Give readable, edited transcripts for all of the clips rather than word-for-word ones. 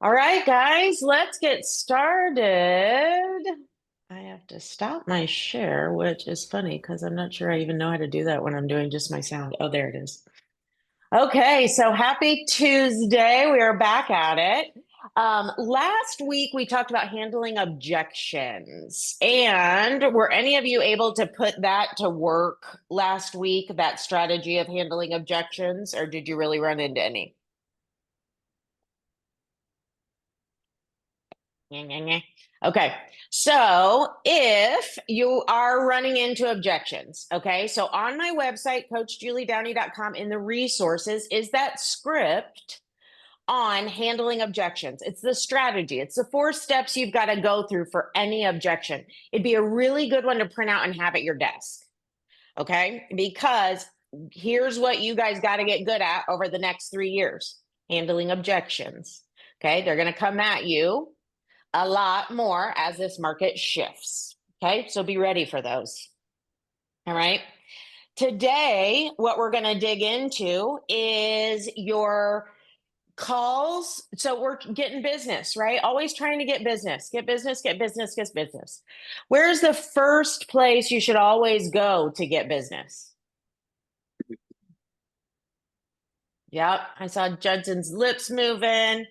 All right, guys, let's get started. I have to stop my share, which is funny because I'm not sure I even know how to do that when I'm doing just my sound. Oh, there it is. Okay, so happy Tuesday. We are back at it. Last week we talked about handling objections. And were any of you able to put that to work last week, that strategy of handling objections, or did you really run into any? Nyeh, nyeh, nyeh. Okay, so if you are running into objections, okay, so on my website, coachjuliedowney.com, in the resources is that script on handling objections. It's the strategy, it's the 4 steps you've got to go through for any objection. It'd be a really good one to print out and have at your desk, okay, because here's what you guys got to get good at over the next 3 years: handling objections. Okay, they're going to come at you a lot more as this market shifts. Okay, so be ready for those. All right. Today, what we're going to dig into is your calls. So we're getting business, right? Always trying to get business, get business, get business, get business. Where's the first place you should always go to get business? Yep, I saw Judson's lips moving.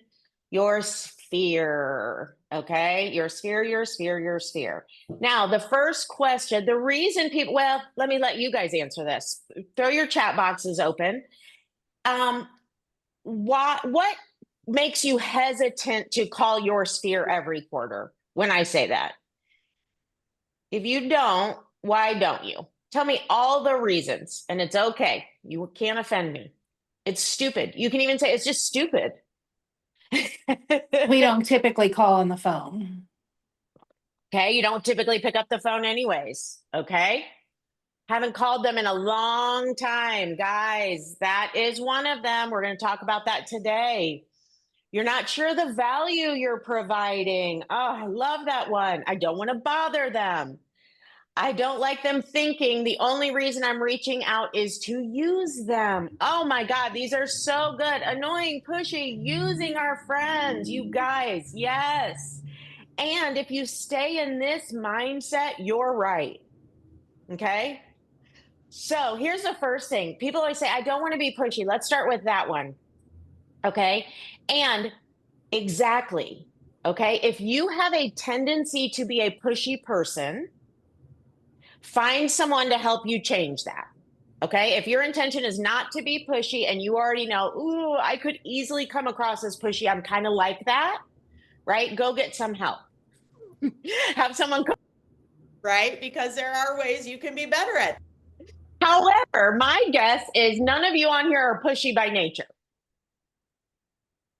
Your sphere, okay? Your sphere, your sphere, your sphere. Now, the first question, the reason people, well, let me let you guys answer this. Throw your chat boxes open. Um, what makes you hesitant to call your sphere every quarter when I say that? If you don't, why don't you? Tell me all the reasons, and it's okay. You can't offend me. It's stupid. You can even say it's just stupid. We don't typically call on the phone. Okay, you don't typically pick up the phone anyways. Okay, haven't called them in a long time, guys. That is one of them. We're going to talk about that today. You're not sure the value you're providing. Oh, I love that one. I don't want to bother them. I don't like them thinking the only reason I'm reaching out is to use them. Oh my God, these are so good. Annoying, pushy, using our friends, you guys. Yes. And if you stay in this mindset, you're right. Okay. So here's the first thing. People always say, I don't want to be pushy. Let's start with that one. Okay. And exactly. Okay. If you have a tendency to be a pushy person, find someone to help you change that. Okay. If your intention is not to be pushy and you already know, ooh, I could easily come across as pushy, I'm kind of like that, right? Go get some help. Have someone come, right? Because there are ways you can be better at it. However, my guess is none of you on here are pushy by nature,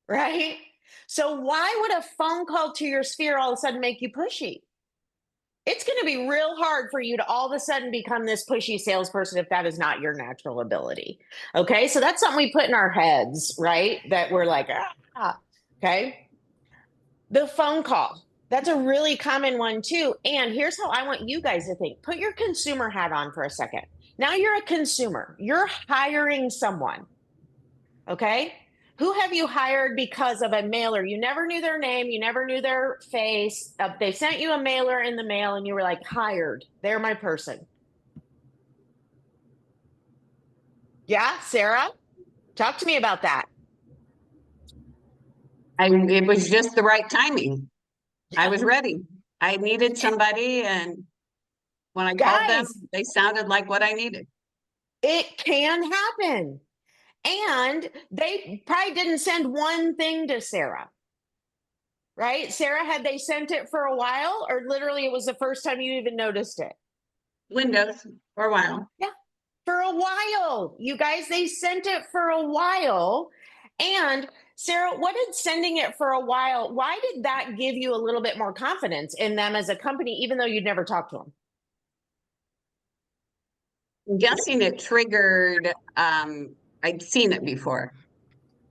right? So why would a phone call to your sphere all of a sudden make you pushy? It's going to be real hard for you to all of a sudden become this pushy salesperson if that is not your natural ability. Okay. So that's something we put in our heads, right? That we're like, ah. Okay. The phone call. That's a really common one too. And here's how I want you guys to think. Put your consumer hat on for a second. Now you're a consumer. You're hiring someone. Okay. Who have you hired because of a mailer? You never knew their name. You never knew their face. They sent you a mailer in the mail and you were like, hired. They're my person. Yeah, Sarah, talk to me about that. It was just the right timing. I was ready. I needed somebody, and when I called them, Guys, they sounded like what I needed. it can happen. And they probably didn't send one thing to Sarah, right? Sarah, had they sent it for a while, or literally it was the first time you even noticed it? Windows for a while. Yeah, for a while. You guys, they sent it for a while. And Sarah, what did sending it for a while, why did that give you a little bit more confidence in them as a company, even though you'd never talked to them? I'm guessing it triggered, I'd seen it before.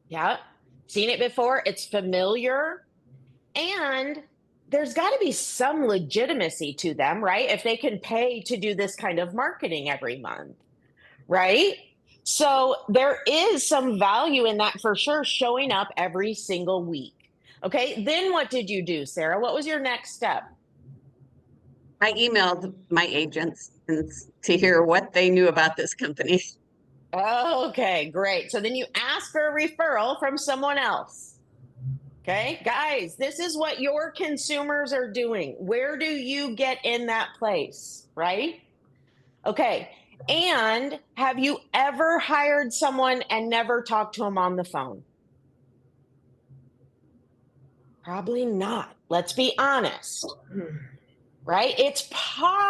Yeah, seen it before. It's familiar. And there's got to be some legitimacy to them, right? If they can pay to do this kind of marketing every month, right? So there is some value in that for sure, showing up every single week. Okay, then what did you do, Sarah? What was your next step? I emailed my agents to hear what they knew about this company. Okay, great. So then you ask for a referral from someone else. Okay, guys, this is what your consumers are doing. Where do you get in that place, right? Okay, and have you ever hired someone and never talked to them on the phone? Probably not. Let's be honest, right? It's possible.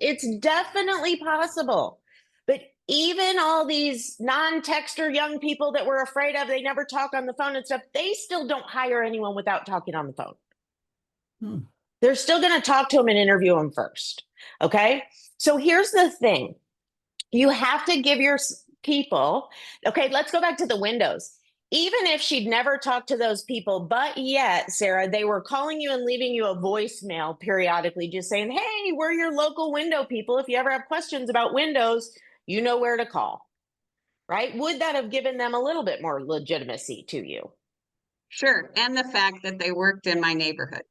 It's definitely possible. But even all these non-texter young people that we're afraid of, they never talk on the phone and stuff, they still don't hire anyone without talking on the phone. They're still going to talk to them and interview them first. Okay. So here's the thing. You have to give your people, okay, let's go back to the windows. Even if she'd never talked to those people, but yet, Sarah, they were calling you and leaving you a voicemail periodically, just saying, hey, we're your local window people. If you ever have questions about windows, you know where to call, right? Would that have given them a little bit more legitimacy to you? Sure. And the fact that they worked in my neighborhood.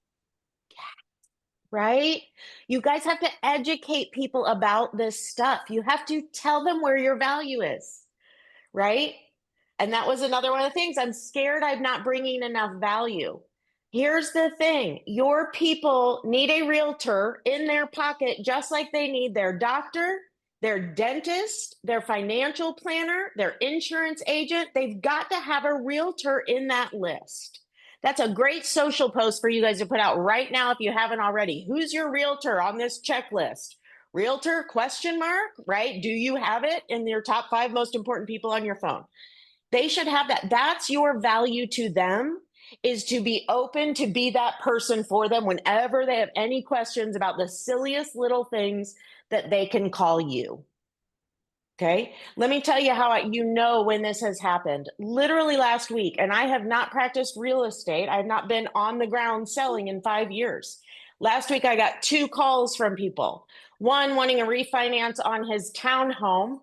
Right? You guys have to educate people about this stuff. You have to tell them where your value is, right? And that was another one of the things. I'm scared I'm not bringing enough value. Here's the thing, your people need a realtor in their pocket, just like they need their doctor, their dentist, their financial planner, their insurance agent. They've got to have a realtor in that list. That's a great social post for you guys to put out right now if you haven't already. Who's your realtor on this checklist? Realtor question mark, right? Do you have it in your top 5 most important people on your phone? They should have that. That's your value to them, is to be open to be that person for them whenever they have any questions about the silliest little things that they can call you. Okay. Let me tell you how you know when this has happened. Literally last week, and I have not practiced real estate. I have not been on the ground selling in 5 years. Last week, I got 2 calls from people. One wanting a refinance on his townhome,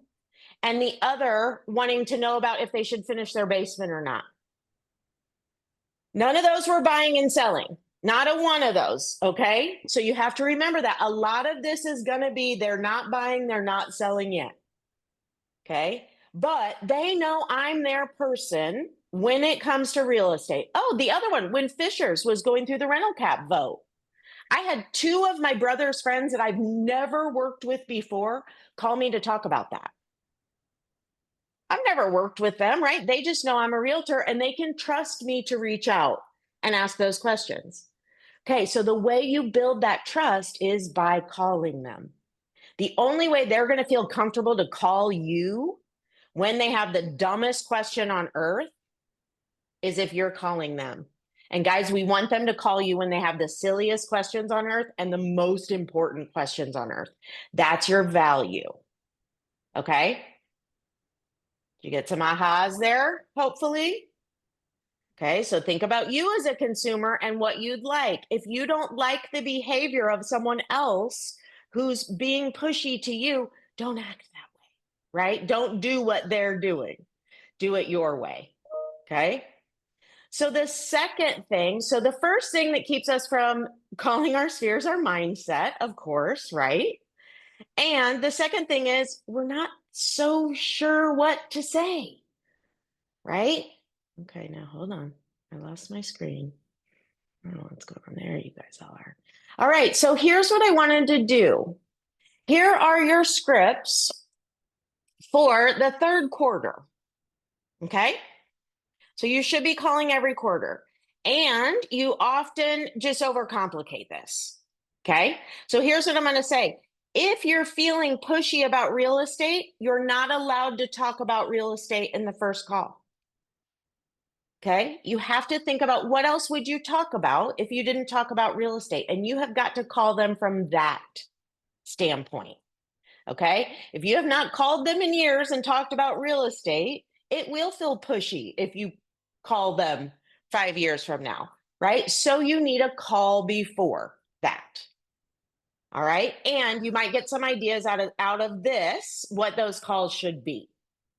and the other wanting to know about if they should finish their basement or not. None of those were buying and selling. Not a one of those. Okay. So you have to remember that a lot of this is going to be they're not buying, they're not selling yet. Okay. But they know I'm their person when it comes to real estate. Oh, the other one, when Fishers was going through the rental cap vote, I had 2 of my brother's friends that I've never worked with before call me to talk about that. I've never worked with them, right? They just know I'm a realtor and they can trust me to reach out and ask those questions. Okay, so the way you build that trust is by calling them. The only way they're going to feel comfortable to call you when they have the dumbest question on earth is if you're calling them. And guys, we want them to call you when they have the silliest questions on earth and the most important questions on earth. That's your value. Okay? You get some ahas there, hopefully. Okay, so think about you as a consumer and what you'd like. If you don't like the behavior of someone else who's being pushy to you, don't act that way, right? Don't do what they're doing. Do it your way. Okay. So the second thing, so the first thing that keeps us from calling our spheres our mindset, of course, right? And the second thing is we're not so sure what to say, right? Okay, now hold on. I lost my screen. I don't know what's going on there. You guys all are. All right, so here's what I wanted to do. Here are your scripts for the third quarter. Okay, so you should be calling every quarter. And you often just overcomplicate this. Okay, so here's what I'm going to say. If you're feeling pushy about real estate, you're not allowed to talk about real estate in the first call. Okay, you have to think about what else would you talk about if you didn't talk about real estate, and you have got to call them from that standpoint. Okay, if you have not called them in years and talked about real estate, it will feel pushy if you call them 5 years from now, right? So you need a call before that. All right, and you might get some ideas out of this what those calls should be.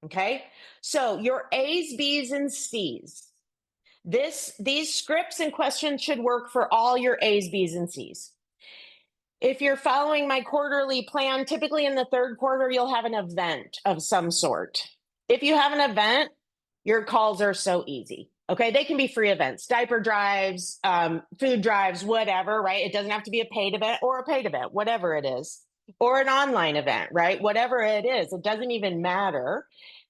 Okay, so your A's, B's, and C's. These scripts and questions should work for all your A's, B's, and C's. If you're following my quarterly plan, typically in the third quarter, you'll have an event of some sort. If you have an event, your calls are so easy. Okay, they can be free events, diaper drives, food drives, whatever, right? It doesn't have to be a paid event or a paid event, whatever it is, or an online event, right? Whatever it is, it doesn't even matter.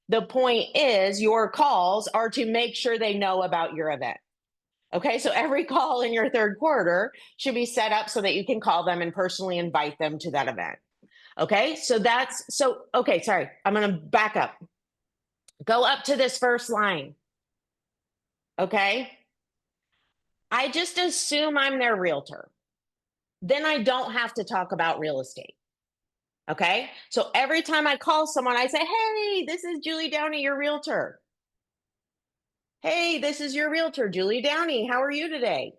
The point is, your calls are to make sure they know about your event. Okay, so every call in your third quarter should be set up so that you can call them and personally invite them to that event. Okay, okay, sorry, I'm gonna back up. Go up to this first line. Okay, I just assume I'm their realtor. Then I don't have to talk about real estate. Okay, so every time I call someone, I say, hey, this is Julie Downey, your realtor. Hey, this is your realtor, Julie Downey. How are you today?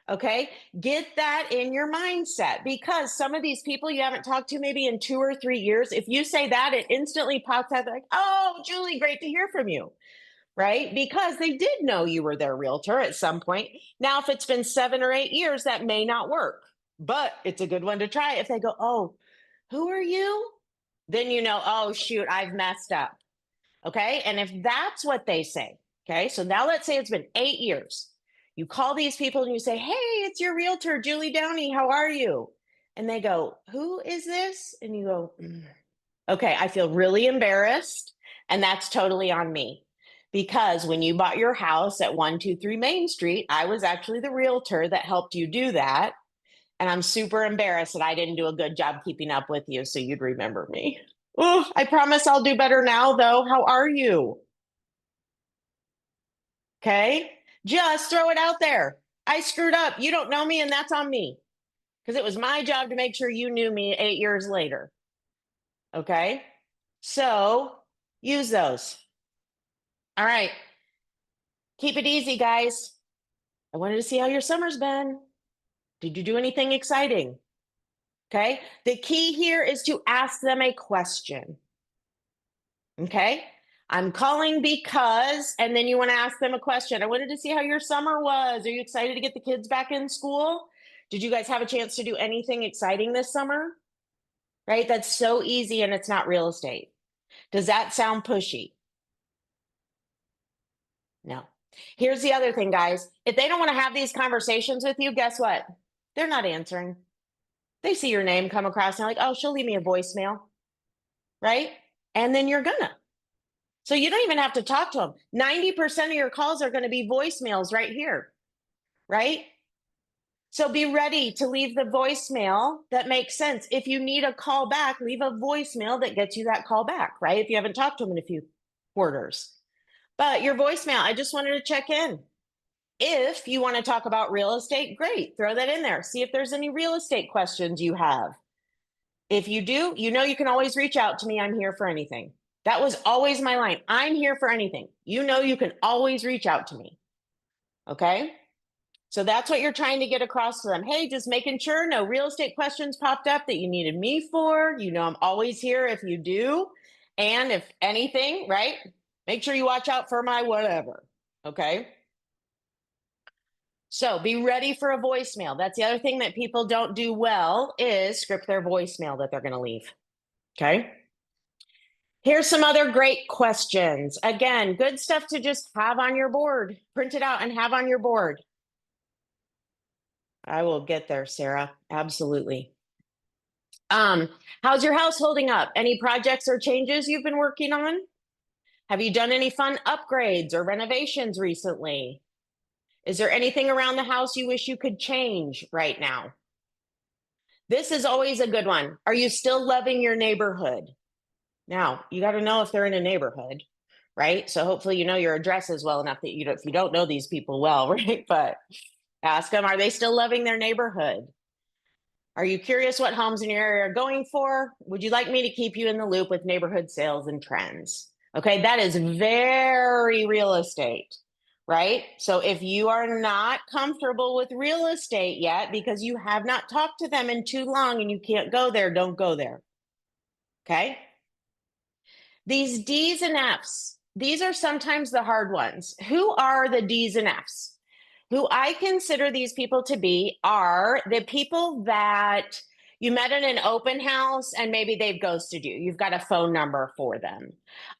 Okay, get that in your mindset, because some of these people you haven't talked to maybe in 2 or 3 years, if you say that, it instantly pops out like, oh, Julie, great to hear from you, right? Because they did know you were their realtor at some point. Now, if it's been 7 or 8 years, that may not work, but it's a good one to try. If they go, oh, who are you? Then you know, oh, shoot, I've messed up. Okay, and if that's what they say, okay, so now let's say it's been 8 years. You call these people and you say, hey, it's your realtor, Julie Downey. How are you? And they go, who is this? And you go, okay, I feel really embarrassed. And that's totally on me. Because when you bought your house at 123 Main Street, I was actually the realtor that helped you do that. And I'm super embarrassed that I didn't do a good job keeping up with you so you'd remember me. Oh, I promise I'll do better now, though. How are you? Okay, just throw it out there. I screwed up. You don't know me, and that's on me, because it was my job to make sure you knew me 8 years later. Okay, so use those. All right, keep it easy, guys. I wanted to see how your summer's been. Did you do anything exciting? Okay, the key here is to ask them a question. Okay, I'm calling because, and then you want to ask them a question. I wanted to see how your summer was. Are you excited to get the kids back in school? Did you guys have a chance to do anything exciting this summer? Right? That's so easy, and it's not real estate. Does that sound pushy? No. Here's the other thing, guys. If they don't want to have these conversations with you, guess what? They're not answering. They see your name come across and they're like, oh, she'll leave me a voicemail. Right? And then you're gonna. So you don't even have to talk to them. 90% of your calls are going to be voicemails right here, right? So be ready to leave the voicemail that makes sense. If you need a call back, leave a voicemail that gets you that call back, right? If you haven't talked to them in a few quarters. But your voicemail, I just wanted to check in. If you want to talk about real estate, great, throw that in there. See if there's any real estate questions you have. If you do, you know you can always reach out to me. I'm here for anything. That was always my line. I'm here for anything. You know, you can always reach out to me. Okay. So that's what you're trying to get across to them. Hey, just making sure no real estate questions popped up that you needed me for. You know, I'm always here if you do. And if anything, right, make sure you watch out for my whatever. Okay. So be ready for a voicemail. That's the other thing that people don't do well is script their voicemail that they're going to leave. Okay. Here's some other great questions. Again, good stuff to just have on your board. Print it out and have on your board. I will get there, Sarah. Absolutely. How's your house holding up? Any projects or changes you've been working on? Have you done any fun upgrades or renovations recently? Is there anything around the house you wish you could change right now? This is always a good one. Are you still loving your neighborhood? Now, you got to know if they're in a neighborhood, right? So hopefully you know your addresses well enough that if you don't know these people well, right? But ask them, are they still loving their neighborhood? Are you curious what homes in your area are going for? Would you like me to keep you in the loop with neighborhood sales and trends? Okay, that is very real estate, right? So if you are not comfortable with real estate yet because you have not talked to them in too long and you can't go there, don't go there. Okay? These D's and F's, these are sometimes the hard ones. Who are the D's and F's? Who I consider these people to be are the people that you met in an open house and maybe they've ghosted you. You've got a phone number for them,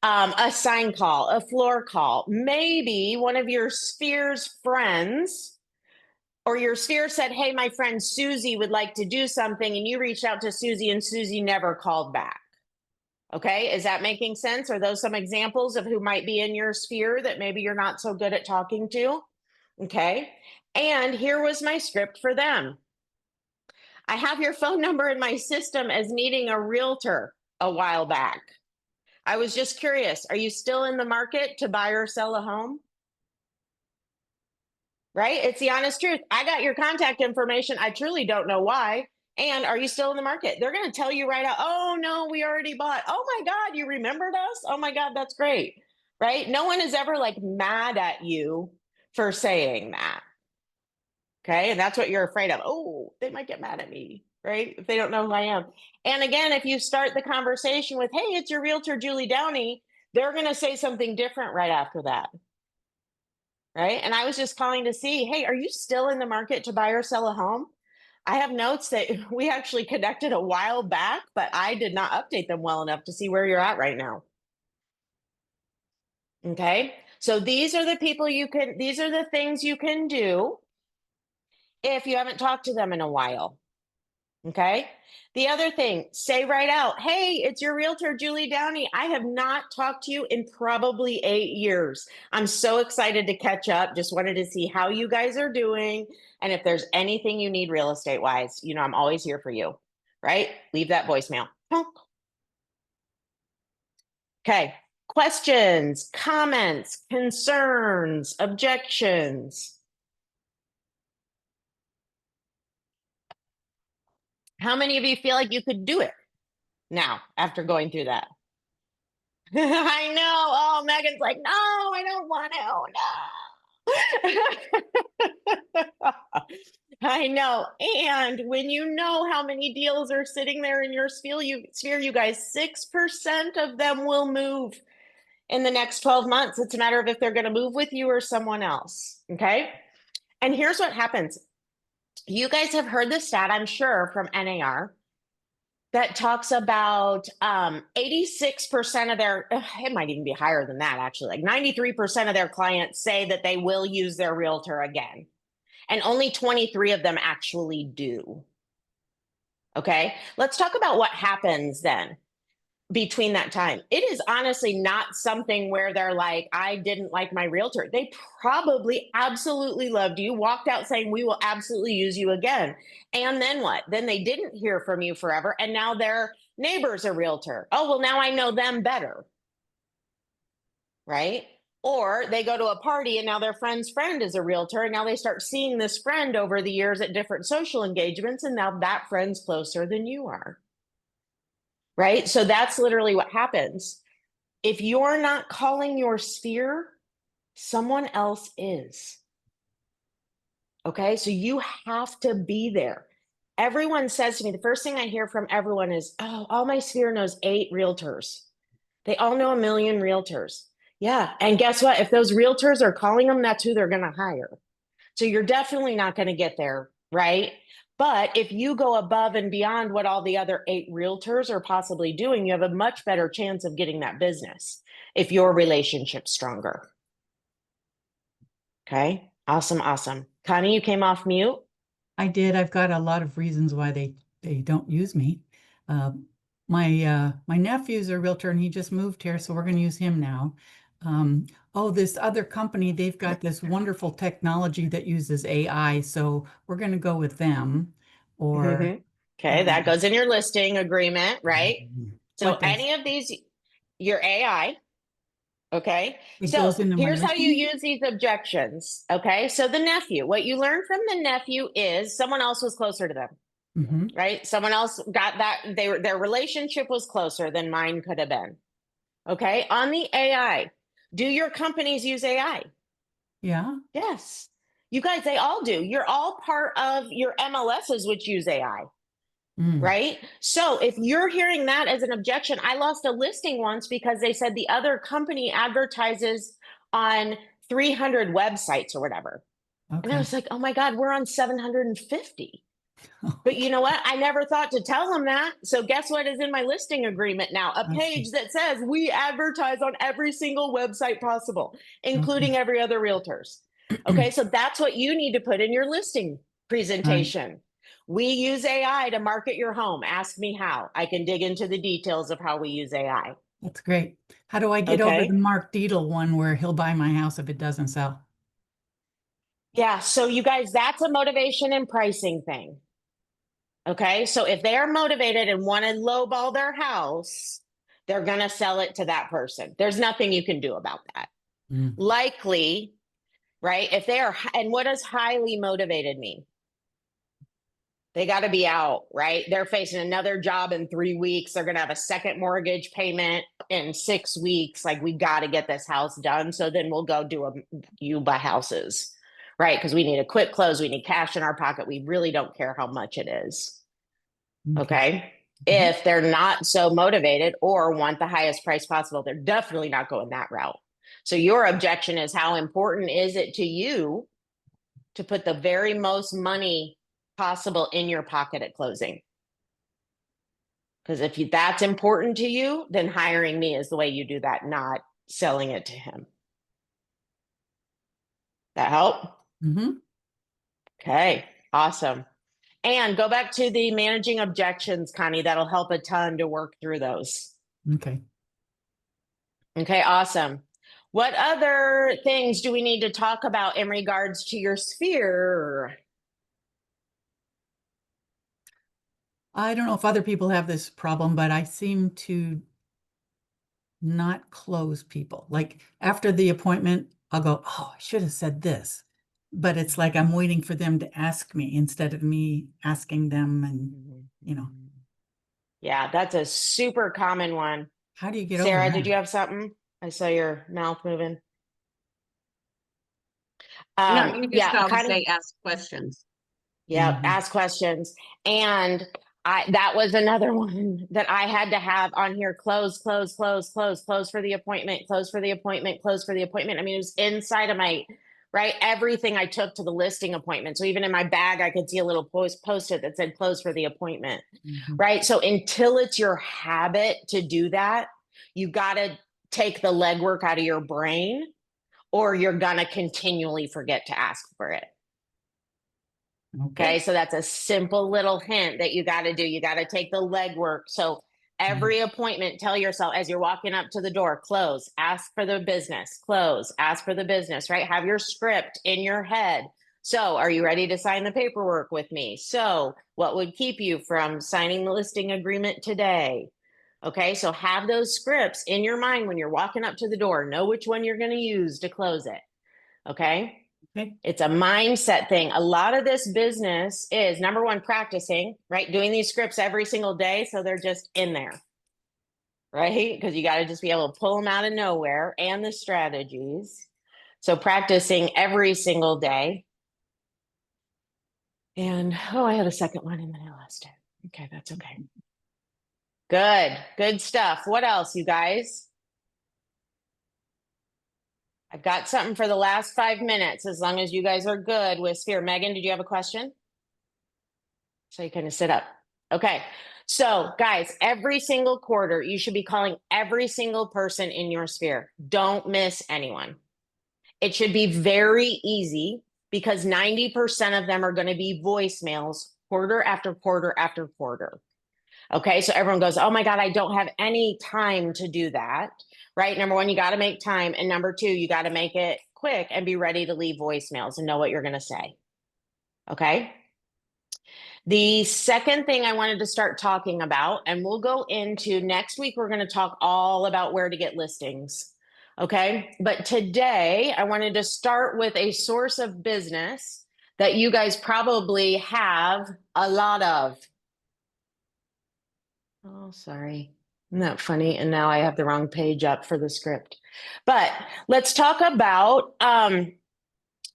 a sign call, a floor call, maybe one of your sphere's friends or your sphere said, hey, my friend Susie would like to do something. And you reached out to Susie and Susie never called back. Okay, is that making sense? Are those some examples of who might be in your sphere that maybe you're not so good at talking to? Okay, and here was my script for them. I have your phone number in my system as needing a realtor a while back. I was just curious, are you still in the market to buy or sell a home? Right? It's the honest truth. I got your contact information. I truly don't know why. And are you still in the market? They're going to tell you right out, oh, no, we already bought. Oh, my God, you remembered us? Oh, my God, that's great. Right? No one is ever like mad at you for saying that. Okay. And that's what you're afraid of. Oh, they might get mad at me. Right? If they don't know who I am. And again, if you start the conversation with, hey, it's your realtor, Julie Downey, they're going to say something different right after that. Right. And I was just calling to see, hey, are you still in the market to buy or sell a home? I have notes that we actually connected a while back, but I did not update them well enough to see where you're at right now. Okay. So these are the people these are the things you can do if you haven't talked to them in a while. Okay. The other thing, say right out, hey, it's your realtor, Julie Downey. I have not talked to you in probably 8 years. I'm so excited to catch up. Just wanted to see how you guys are doing. And if there's anything you need real estate wise, you know, I'm always here for you, right? Leave that voicemail. Okay. Questions, comments, concerns, objections. How many of you feel like you could do it now after going through that? I know. Oh, Megan's like, no, I don't want to. No. I know. And when you know how many deals are sitting there in your sphere, you guys, 6% of them will move in the next 12 months. It's a matter of if they're going to move with you or someone else. Okay. And here's what happens. You guys have heard the stat, I'm sure, from NAR that talks about 86% of their, it might even be higher than that, actually, like 93% of their clients say that they will use their realtor again. And only 23 of them actually do. Okay, let's talk about what happens then between that time. It is honestly not something where they're like, I didn't like my realtor. They probably absolutely loved you, walked out saying, we will absolutely use you again. And then what? Then they didn't hear from you forever. And now their neighbor's a realtor. Oh, well, now I know them better. Right? Or they go to a party and now their friend's friend is a realtor. And now they start seeing this friend over the years at different social engagements. And now that friend's closer than you are. Right? So that's literally what happens. If you're not calling your sphere, someone else is. Okay? So you have to be there. Everyone says to me, the first thing I hear from everyone is, oh, all my sphere knows 8 realtors. They all know 1 million realtors. Yeah. And guess what? If those realtors are calling them, that's who they're going to hire. So you're definitely not going to get there. Right? But if you go above and beyond what all the other 8 realtors are possibly doing, you have a much better chance of getting that business if your relationship's stronger. Okay. Awesome. Awesome. Connie, you came off mute. I did. I've got a lot of reasons why they don't use me. My nephew's a realtor and he just moved here, so we're going to use him now. Oh, this other company, they've got this wonderful technology that uses AI, so we're going to go with them. Or okay, that goes in your listing agreement, right? So what does- any of these, your AI. Okay. It So goes into my here's how you listing? use these objections. Okay. So the nephew, what you learn from the nephew is someone else was closer to them. Mhm. Right? Someone else got that. Their relationship was closer than mine could have been. Okay. On the AI, do your companies use AI? Yeah. Yes. You guys, they all do. You're all part of your MLSs, which use AI. right? So if you're hearing that as an objection, I lost a listing once because they said the other company advertises on 300 websites or whatever. And I Okay. was like, oh my God, we're on 750. But you know what? I never thought to tell them that. So guess what is in my listing agreement now? A page that says we advertise on every single website possible, including every other realtor's. Okay, so that's what you need to put in your listing presentation. We use AI to market your home. Ask me how. I can dig into the details of how we use AI. That's great. How do I get over Okay. the Mark Deedle one where he'll buy my house if it doesn't sell? Yeah, so you guys, that's a motivation and pricing thing. Okay, so if they are motivated and want to lowball their house, they're going to sell it to that person. There's nothing you can do about that. Likely, right? If they are, and what does highly motivated mean? They got to be out, right? They're facing another job in 3 weeks. They're going to have a second mortgage payment in 6 weeks. Like, we got to get this house done. So then we'll go do you buy houses, right? Because we need a quick close. We need cash in our pocket. We really don't care how much it is. Okay. If they're not so motivated or want the highest price possible, they're definitely not going that route. So your objection is, how important is it to you to put the very most money possible in your pocket at closing? Because if that's important to you, then hiring me is the way you do that, not selling it to him. That help? Okay, awesome. And go back to the managing objections, Connie. That'll help a ton to work through those. Okay. Okay, awesome. What other things do we need to talk about in regards to your sphere? I don't know if other people have this problem, but I seem to not close people. Like after the appointment, I'll go, oh, I should have said this. But it's like I'm waiting for them to ask me instead of me asking them. And, you know, Yeah, that's a super common one. how do you get over Sarah, that? did you have something? I saw your mouth moving. No, you just Yeah, always kind of. say ask questions. Yeah, ask questions. And that was another one that I had to have on here. Close, close, close, close, close for the appointment, close for the appointment, close for the appointment. I mean, it was inside of my, right? Everything I took to the listing appointment. So even in my bag, I could see a little post-it that said close for the appointment, right? So until it's your habit to do that, you got to take the legwork out of your brain, or you're going to continually forget to ask for it. Okay, so that's a simple little hint that you got to do. You got to take the legwork. So every appointment, tell yourself as you're walking up to the door, close, ask for the business, close, ask for the business, right? Have your script in your head. So are you ready to sign the paperwork with me? So what would keep you from signing the listing agreement today? Okay, so have those scripts in your mind when you're walking up to the door. Know which one you're going to use to close it. Okay. It's a mindset thing. A lot of this business is, number one, practicing, right? Doing these scripts every single day. So they're just in there, right? Because you got to just be able to pull them out of nowhere, and the strategies. So practicing every single day. And, oh, I had a second one and then I lost it. Okay, that's okay. Good stuff. What else, you guys? I've got something for the last 5 minutes, as long as you guys are good with sphere. Megan, did you have a question? So you kind of sit up. Okay. So guys, every single quarter, you should be calling every single person in your sphere. Don't miss anyone. It should be very easy because 90% of them are going to be voicemails quarter after quarter after quarter. Okay. So everyone goes, oh my God, I don't have any time to do that. Right. Number one, you got to make time. And number two, you got to make it quick and be ready to leave voicemails and know what you're going to say. Okay. The second thing I wanted to start talking about, and we'll go into next week, we're going to talk all about where to get listings. Okay. But today I wanted to start with a source of business that you guys probably have a lot of. Oh, sorry. Isn't that funny? And now I have the wrong page up for the script. But let's talk about how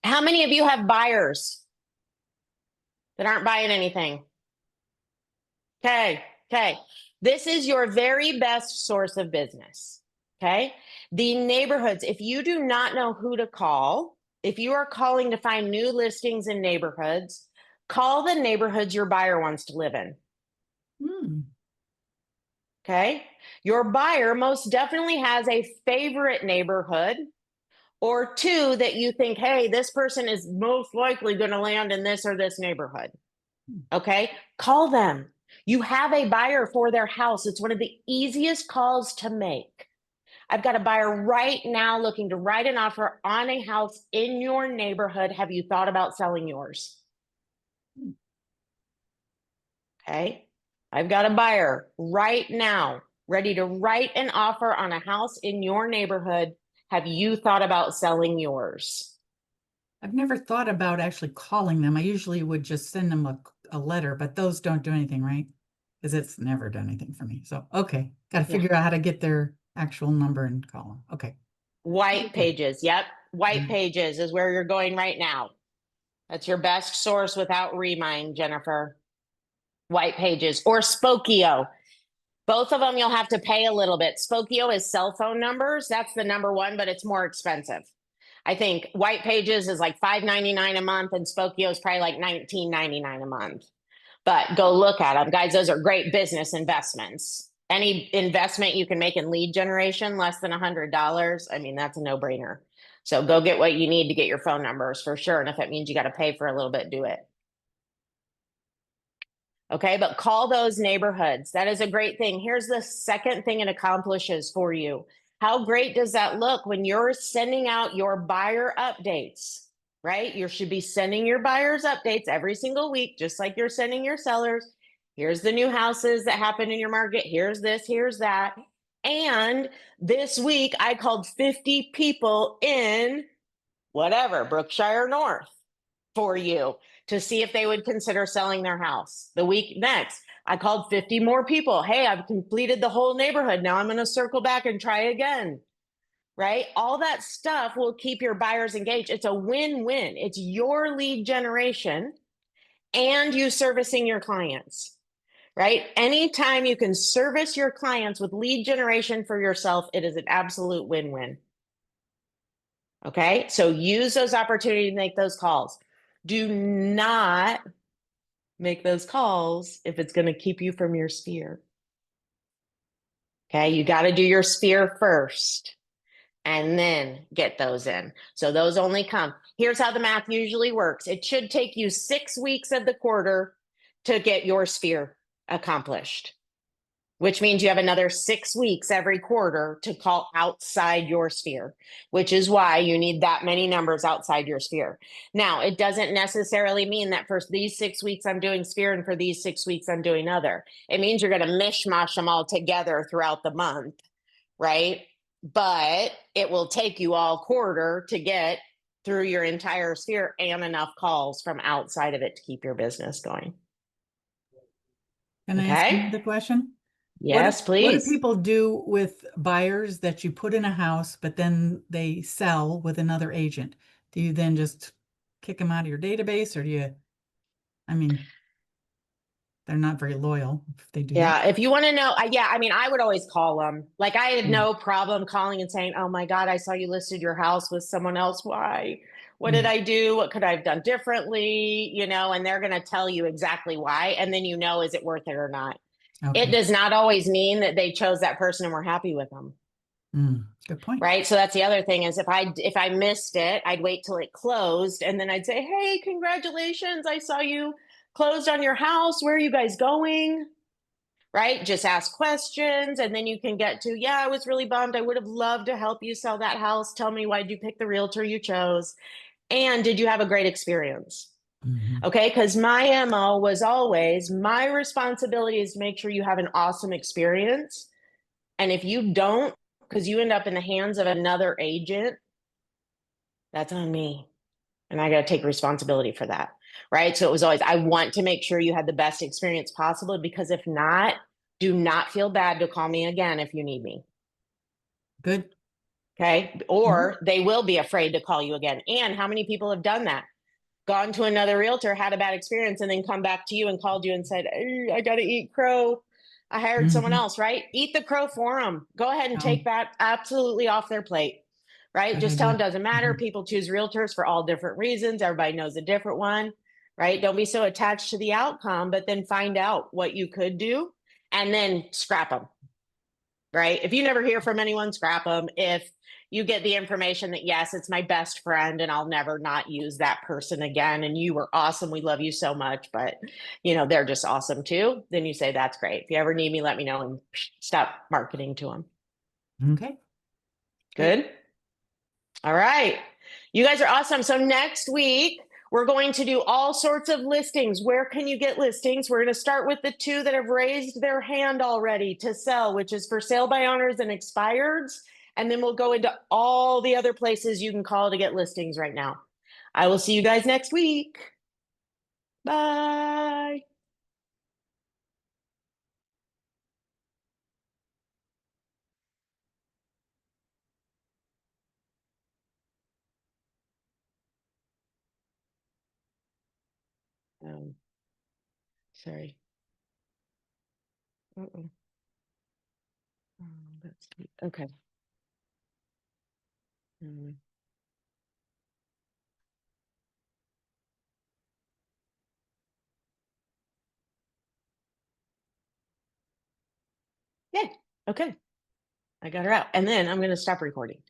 many of you have buyers that aren't buying anything? Okay. Okay. This is your very best source of business. Okay. The neighborhoods, if you do not know who to call, if you are calling to find new listings in neighborhoods, call the neighborhoods your buyer wants to live in. Hmm. Okay. Your buyer most definitely has a favorite neighborhood or two that you think, hey, this person is most likely going to land in this or this neighborhood. Okay. Call them. You have a buyer for their house. It's one of the easiest calls to make. I've got a buyer right now looking to write an offer on a house in your neighborhood. Have you thought about selling yours? Okay. I've got a buyer right now ready to write an offer on a house in your neighborhood. Have you thought about selling yours? I've never thought about actually calling them. I usually would just send them a letter, but those don't do anything, right? Because it's never done anything for me. So, okay, got to Yeah. figure out how to get their actual number and call them. Okay. White pages. Yep. White Mhm. pages is where you're going right now. That's your best source without Remind, Jennifer. White pages or Spokio. Both of them you'll have to pay a little bit. Spokio is cell phone numbers. That's the number one, but it's more expensive. I think White Pages is like $5.99 a month, and Spokio is probably like $19.99 a month. But go look at them, guys. Those are great business investments. Any investment you can make in lead generation less than $100, I mean, that's a no-brainer. So go get what you need to get your phone numbers for sure. And if it means you got to pay for a little bit, do it. Okay, but call those neighborhoods. That is a great thing. Here's the second thing it accomplishes for you. How great does that look when you're sending out your buyer updates, right? You should be sending your buyers updates every single week, just like you're sending your sellers. Here's the new houses that happen in your market. Here's this, here's that. And this week, I called 50 people in whatever, Brookshire North for you to see if they would consider selling their house. The week next, I called 50 more people. Hey, I've completed the whole neighborhood. Now I'm going to circle back and try again. Right? All that stuff will keep your buyers engaged. It's a win-win. It's your lead generation and you servicing your clients. Right? Anytime you can service your clients with lead generation for yourself, it is an absolute win-win. Okay? So use those opportunities to make those calls. Do not make those calls if it's going to keep you from your sphere. Okay, you got to do your sphere first and then get those in. So those only come. Here's how the math usually works. It should take you 6 weeks of the quarter to get your sphere accomplished, which means you have another 6 weeks every quarter to call outside your sphere, which is why you need that many numbers outside your sphere. Now, it doesn't necessarily mean that for these 6 weeks I'm doing sphere and for these 6 weeks I'm doing other. It means you're going to mishmash them all together throughout the month, right? But it will take you all quarter to get through your entire sphere and enough calls from outside of it to keep your business going. Can I ask Okay? another question? Yes, What do please. people do with buyers that you put in a house, but then they sell with another agent? Do you then just kick them out of your database, or do you, I mean, they're not very loyal if they do that. Yeah, if you want to know, yeah, I mean, I would always call them. Like, I had Mm. no problem calling and saying, "Oh my God, I saw you listed your house with someone else. Why? What did I do? What could I have done differently?" You know, and they're going to tell you exactly why. And then you know, is it worth it or not? It Okay. does not always mean that they chose that person and were happy with them. Good point. Right. So that's the other thing is if I missed it, I'd wait till it closed and then I'd say, "Hey, congratulations. I saw you closed on your house. Where are you guys going?" Right? Just ask questions and then you can get to, yeah, I was really bummed. I would have loved to help you sell that house. Tell me, why'd you pick the realtor you chose? And did you have a great experience? Okay. Because my MO was always my responsibility is to make sure you have an awesome experience. And if you don't, because you end up in the hands of another agent, that's on me. And I got to take responsibility for that. Right. So it was always, I want to make sure you had the best experience possible, because if not, do not feel bad to call me again if you need me. Good. Okay. Or they will be afraid to call you again. And how many people have done that? gone to another realtor, had a bad experience, and then come back to you and called you and said, "Hey, I got to eat crow. I hired someone Mhm. else," right? Eat the crow for them. Go ahead and Yeah. take that absolutely off their plate, right? Good Just tell them idea. doesn't matter. Mhm. People choose realtors for all different reasons. Everybody knows a different one, right? Don't be so attached to the outcome, but then find out what you could do and then scrap them, right? If you never hear from anyone, scrap them. If you get the information that, yes, it's my best friend and I'll never not use that person again, and you were awesome, we love you so much, but they're just awesome too, then you say, that's great. If you ever need me, let me know, and stop marketing to them. Okay. Good. All right. You guys are awesome. So next week, we're going to do all sorts of listings. Where can you get listings? We're going to start with the two that have raised their hand already to sell, which is for sale by owners and expireds. And then we'll go into all the other places you can call to get listings right now. I will see you guys next week. Bye. Sorry. Uh-uh. Oh, that's okay. Yeah. Okay. I got her out. And then I'm going to stop recording.